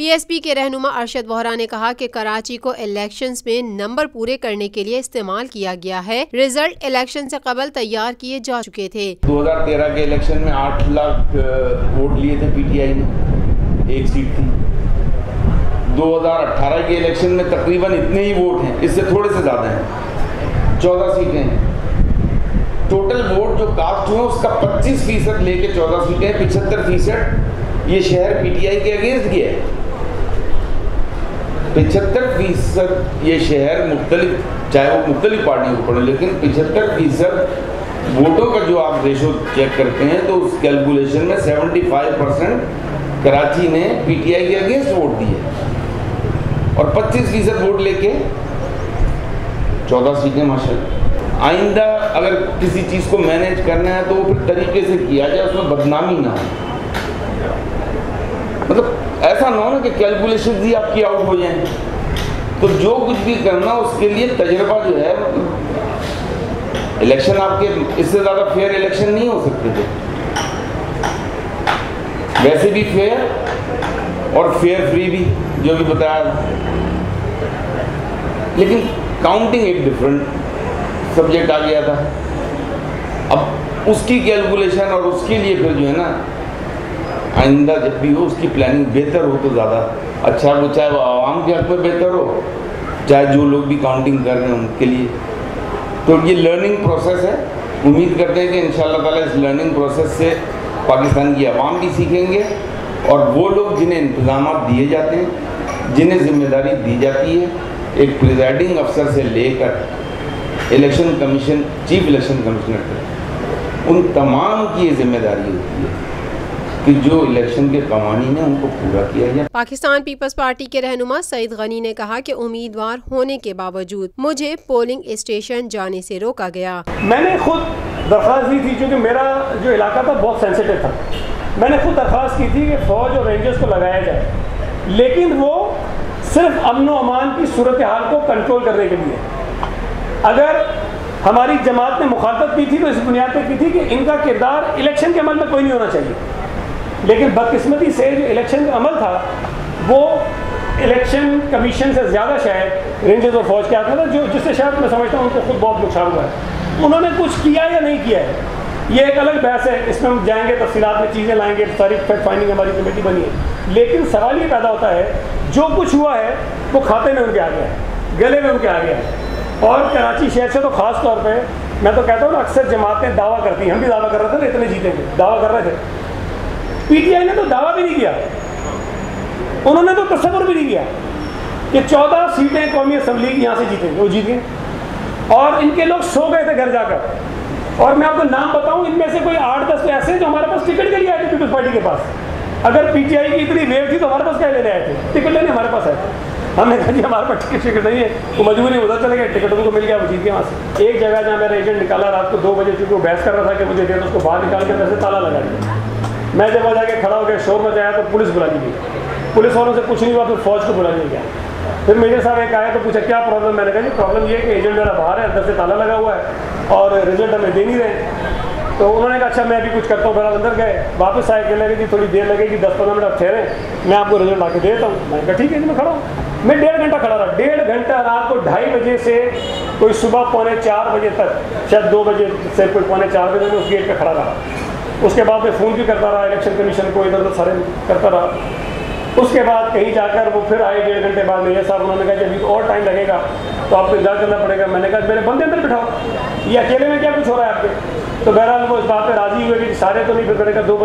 PSP के रहनुमा अरशद वोहरा ने कहा कि कराची को इलेक्शंस में नंबर पूरे करने के लिए इस्तेमाल किया गया है। रिजल्ट इलेक्शन से कबल तैयार किए जा चुके थे। 2013 के इलेक्शन में 8 लाख वोट लिए थे पीटीआई ने, एक सीट थी। 2018 के इलेक्शन में तकरीबन इतने ही वोट हैं, इससे थोड़े से ज़्यादा हैं, 14 सीटें हैं। टोटल वोट जो कास्ट हुए उसका 25% लेके 14 सीटें, 75% ये शहर पीटीआई के अगेंस्ट गया है। 75% ये शहर मुख्तलिफ, चाहे वो मुख्तलिफ पार्टियों को पड़े, लेकिन 75% वोटों का जो आप रेशो चेक करते हैं तो उस कैलकुलेशन में 75% कराची ने पीटीआई के अगेंस्ट वोट दिए और 25% वोट लेके 14 सीटें माशाल्लाह। आइंदा अगर किसी चीज़ को मैनेज करना है तो वो फिर तरीके से किया जाए, उसमें बदनामी ना हो। मतलब ऐसा ना हो ना कि कैलकुलेशन ही आपकी आउट हो जाए। तो जो कुछ भी करना उसके लिए तजर्बा जो है, इलेक्शन आपके इससे ज़्यादा फेयर इलेक्शन नहीं हो सकते थे। वैसे भी फेयर और फेयर फ्री भी, जो भी बताया, लेकिन काउंटिंग एक डिफरेंट सब्जेक्ट आ गया था। अब उसकी कैलकुलेशन और उसके लिए फिर जो है ना, आइंदा जब भी हो उसकी प्लानिंग बेहतर हो तो ज़्यादा अच्छा हो, चाहे वो आवाम के हक में बेहतर हो, चाहे जो लोग भी काउंटिंग कर रहे हैं उनके लिए। तो ये लर्निंग प्रोसेस है। उम्मीद करते हैं कि इंशाअल्लाह ताला इस लर्निंग प्रोसेस से पाकिस्तान की आवाम भी सीखेंगे और वो लोग जिन्हें इंतज़ामात दिए जाते हैं, जिन्हें जिम्मेदारी दी जाती है, एक प्रिजाइडिंग अफसर से लेकर election commission, chief election commissioner तक, उन तमाम की ये जिम्मेदारी होती है कि जो इलेक्शन के कवानीन है उनको पूरा किया जाए। पाकिस्तान पीपल्स पार्टी के रहनुमा सईद गनी ने कहा कि उम्मीदवार होने के बावजूद मुझे पोलिंग स्टेशन जाने से रोका गया। मैंने खुद दरख्वास्त दी थी, क्योंकि मेरा जो इलाका था बहुत सेंसिटिव था। मैंने खुद दरख्वास्त की थी कि फ़ौज और रेंजर्स को लगाया जाए, लेकिन वो सिर्फ अमन व अमान की सूरत हाल को कंट्रोल करने के लिए। अगर हमारी जमात ने मुखालफत की थी तो इस बुनियाद पर की थी कि इनका किरदार इलेक्शन के अमल में कोई नहीं होना चाहिए। लेकिन बदकिस्मती से जो इलेक्शन का अमल था वो इलेक्शन कमीशन से ज़्यादा शायद रेंजर्स और फौज के हाथ में था, जो जिससे शायद मैं समझता हूँ उनको खुद बहुत नुकसान हुआ है। उन्होंने कुछ किया या नहीं किया है ये एक अलग बहस है, इसमें हम जाएंगे, तफसीलात में चीज़ें लाएंगे, सारी फैक्ट फाइंडिंग हमारी कमेटी बनी है। लेकिन सवाल ये पैदा होता है जो कुछ हुआ है वो खाते में उनके आ गया है, गले में उनके आ गया है। और कराची शहर से तो ख़ास तौर पर मैं तो कहता हूँ ना, अक्सर जमातें दावा करती हैं, हम भी दावा कर रहे थे ना, इतने जीतेंगे, दावा कर रहे थे। पीटीआई ने तो दावा भी नहीं किया, उन्होंने तो तस्वुर भी नहीं किया कि 14 सीटें कौमी असम्बली की यहाँ से जीतेंगे, वो जीत गए। और इनके लोग सो गए थे घर जाकर। और मैं आपको नाम बताऊं, इनमें से कोई 8-10 तो ऐसे जो हमारे पास टिकट के लिए आए थे पीपल्स पार्टी के पास। अगर पीटीआई की इतनी वेव थी तो हमारे पास क्या लेने आए थे? टिकट लेने हमारे पास आए थे। हमने कहा जी हमारे पास टिकट नहीं है, वो मजबूरी उधर चले गए, टिकट उनको मिल गया, वो जीत गया वहाँ से। एक जगह जहाँ मेरा एजेंट निकाला रात को 2 बजे, चूँकि वो बहस कर रहा था कि मुझे दे दो, उसको बाहर निकाल के पैसे ताला लगा दिया। मैं जब वहाँ जाके खड़ा हो गया, शोर मचाया तो पुलिस बुला दी गई। पुलिस वालों से कुछ नहीं हुआ, फिर फौज को बुला लिया गया। फिर मेजर साहब एक आया तो पूछा क्या प्रॉब्लम। मैंने कहा जी प्रॉब्लम ये है कि एजेंट मेरा बाहर है, अंदर से ताला लगा हुआ है और रिजल्ट हमें दे नहीं रहे। तो उन्होंने कहा अच्छा मैं भी कुछ करता हूँ। फिर अंदर गए, वापस आए, कहने लगे जी थोड़ी देर लगेगी, 10-15 मिनट ठहरे, मैं आपको रिजल्ट आके देता हूँ। मैंने कहा ठीक है जी, मैं खड़ा हूँ। मैं 1.5 घंटा खड़ा रहा, 1.5 घंटा रात को 2:30 बजे से कोई सुबह 3:45 बजे तक, शायद 2 बजे से कोई 3:45 बजे में उस गेट पर खड़ा रहा। उसके बाद मैं फ़ोन भी करता रहा इलेक्शन कमीशन को, इधर उधर सारे करता रहा। उसके बाद कहीं जाकर वो फिर आए 1.5 घंटे बाद मेजर साहब, उन्होंने कहा कि अभी तो और टाइम लगेगा तो आपको इंतजार करना पड़ेगा। मैंने कहा मेरे बंदे अंदर बिठाओ, ये अकेले में क्या कुछ हो रहा है आपके? तो बहरहाल वो इस बात पर राजी हुए कि सारे तो नहीं, फिर मैंने कहा 2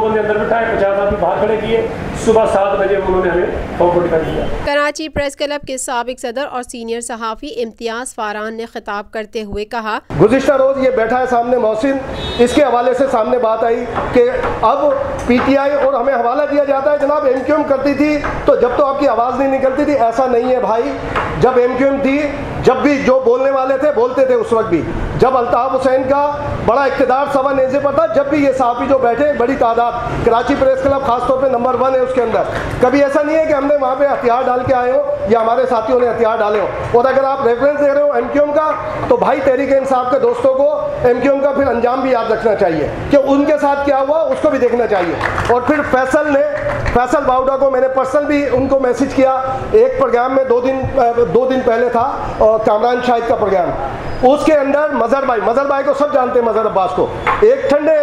बंदे अंदर बिठाए, 50 आदमी बाहर खड़े किए। सुबह 7 बजे उन्होंने हमें फॉर्म 45 दिया। कराची प्रेस क्लब के साबिक सदर और सीनियर सहाफ़ी इम्तियाज़ फारान ने खिताब करते हुए कहा, गुज़िश्ता रोज़ ये बैठा है सामने मोहसिन, इसके हवाले से सामने बात आई कि अब पीटीआई और हमें हवाला दिया जाता है जनाब एमक्यूएम करती थी तो जब तो आपकी आवाज़ नहीं निकलती थी। ऐसा नहीं है भाई, जब एमक्यूएम थी, जब भी जो बोलने वाले थे बोलते थे उस वक्त भी। जब अल्ताफ हुसैन का बड़ा इक़्तिदार सवा नेज़े पर था, जब भी ये सहाफ़ी जो बैठे बड़ी तादाद, कराची प्रेस क्लब खासतौर पे नंबर 1 है उसके अंदर। कभी ऐसा नहीं है कि हमने वहाँ पे हथियार डाल के आए हो या हमारे साथियों ने हथियार डाले हो। और अगर आप रेफरेंस दे रहे हो एमक्यूएम का, तो भाई तहरीक इंसाफ के दोस्तों को एमक्यूएम का फिर अंजाम भी याद रखना चाहिए कि उनके साथ क्या हुआ, उसको भी देखना चाहिए। और फिर फैसल ने फैसल बाउडा को मैंने पर्सनल भी उनको मैसेज किया, एक प्रोग्राम में 2 दिन पहले था और कामरान शाहिद का प्रोग्राम, उसके अंदर मजहर भाई को सब जानते हैं, मजहर अब्बास को, एक ठंडे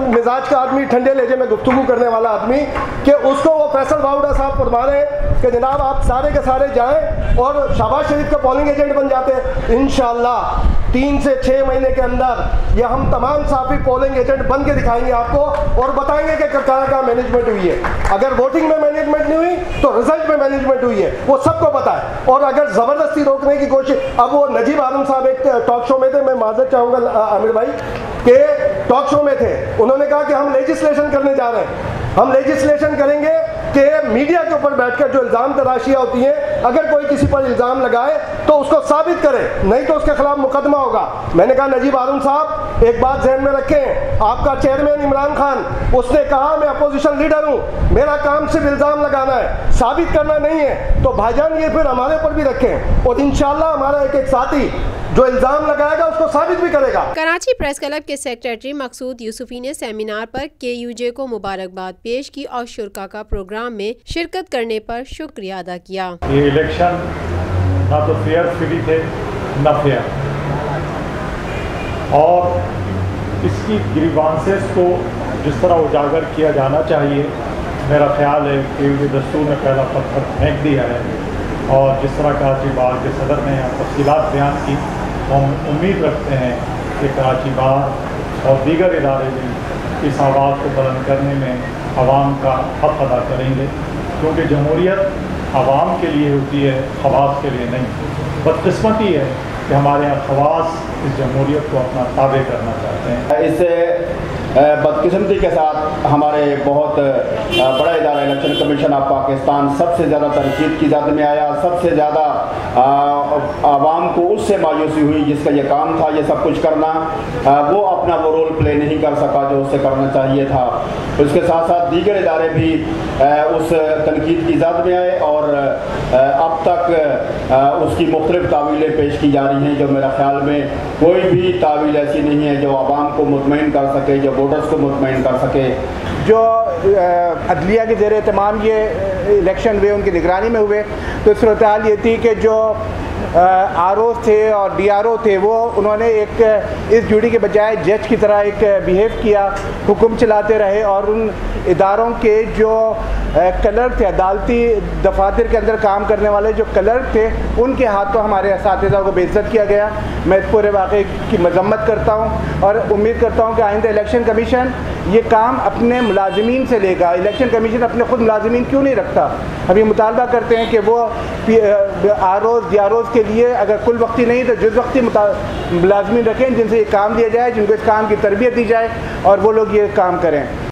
मिजाज का आदमी, ठंडे लहजे में गुफ्तगू करने वाला आदमी, कि उसको वो फैसल बाउडा साहब फरमा रहे हैं कि जनाब आप सारे के सारे जाएं और शहबाज शरीफ का पोलिंग एजेंट बन जाते हैं। इंशाअल्लाह 3 से 6 महीने के अंदर ये हम तमाम साफी पोलिंग एजेंट बन के दिखाएंगे आपको और बताएंगे कि कहाँ मैनेजमेंट हुई है। अगर वोटिंग में मैनेजमेंट नहीं हुई तो रिजल्ट में मैनेजमेंट हुई है, वो सबको पता है। और अगर ज़बरदस्ती रोकने की कोशिश, अब वो नजीब आलम साहब एक टॉक शो में थे, मैं माजरत चाहूँगा आमिर भाई के टॉक शो में थे, उन्होंने कहा कि हम लेजिस्लेशन करने जा रहे हैं, हम लेजिस्लेशन करेंगे कि मीडिया के ऊपर बैठकर जो इल्ज़ाम तराशियाँ होती हैं, अगर कोई किसी पर इल्ज़ाम लगाए तो उसको साबित करे, नहीं तो उसके खिलाफ मुकदमा होगा। मैंने कहा नजीब आलम साहब एक बात ध्यान में रखें, आपका चेयरमैन इमरान खान, उसने कहा मैं अपोजिशन लीडर हूँ, मेरा काम सिर्फ इल्ज़ाम लगाना है, साबित करना नहीं है। तो भाईजान ये फिर हमारे ऊपर भी रखें और इंशाल्लाह हमारा एक साथी जो इल्ज़ाम लगाएगा उसको साबित भी करेगा। कराची प्रेस क्लब के सेक्रेटरी मकसूद यूसुफी ने सेमिनार पर KUJ को मुबारकबाद पेश की और शुरा का प्रोग्राम में शिरकत करने पर शुक्रिया अदा किया। ये इलेक्शन ना तो फेयर फ्री थे ना फेयर, और इसकी ग्रीवांसेस को जिस तरह उजागर किया जाना चाहिए, मेरा ख्याल है कि दस्तूर ने पहला पत्थर फेंक दिया है। और जिस तरह कराची बार के सदर ने यहाँ तफसीलात बयान की, हम उम्मीद रखते हैं कि कराची बार और दीगर इदारे भी इस आवाज़ को बुलंद करने में आवाम का हक़ अदा करेंगे, क्योंकि जमहूरियत आवाम के लिए होती है, खवास के लिए नहीं। बदकिस्मती है कि हमारे यहाँ खवास इस जमहूरियत को अपना ताबे करना चाहते हैं। इससे बदकिस्मती के साथ हमारे बहुत बड़ा इदारा इलेक्शन कमीशन ऑफ पाकिस्तान सबसे ज़्यादा तनकीद की ज़द में आया, सबसे ज़्यादा आवाम को उससे मायूसी हुई जिसका ये काम था ये सब कुछ करना, वो अपना वो रोल प्ले नहीं कर सका जो उससे करना चाहिए था। उसके साथ साथ दीगर इदारे भी उस तनकीद की ज़द में आए और अब तक उसकी मुख्तलिफ तावीलें पेश की जा रही हैं, जो मेरा ख्याल में कोई भी तावील ऐसी नहीं है जो आवाम को मुतमईन कर सके, जो वोटर्स को मुतमईन कर सके। जो अदलिया के ज़ेर तमाम ये इलेक्शन हुए, उनकी निगरानी में हुए, तो सूरत हाल ये थी कि जो ROs थे और DRO थे, वो उन्होंने एक इस ड्यूटी के बजाय जज की तरह एक बिहेव किया, हुक्म चलाते रहे और उन इदारों के जो क्लर्क थे, अदालती दफातर के अंदर काम करने वाले जो क्लर्क थे, उनके हाथों हमारे असातिज़ा को बेइज्जत किया गया। मैं इस पूरे वाक़े की मजम्मत करता हूँ और उम्मीद करता हूँ कि आइंदा इलेक्शन कमीशन ये काम अपने मुलाजिमीन से लेगा। इलेक्शन कमीशन अपने खुद मुलाजिमीन क्यों नहीं रखता? हम ये मुतालबा करते हैं कि वो ROs DROs के लिए अगर कुल वक्ती नहीं तो जुज़ वक्ती मुलाजिमीन रखें, जिनसे ये काम दिया जाए, जिनको इस काम की तरबियत दी जाए और वो लोग ये काम करें।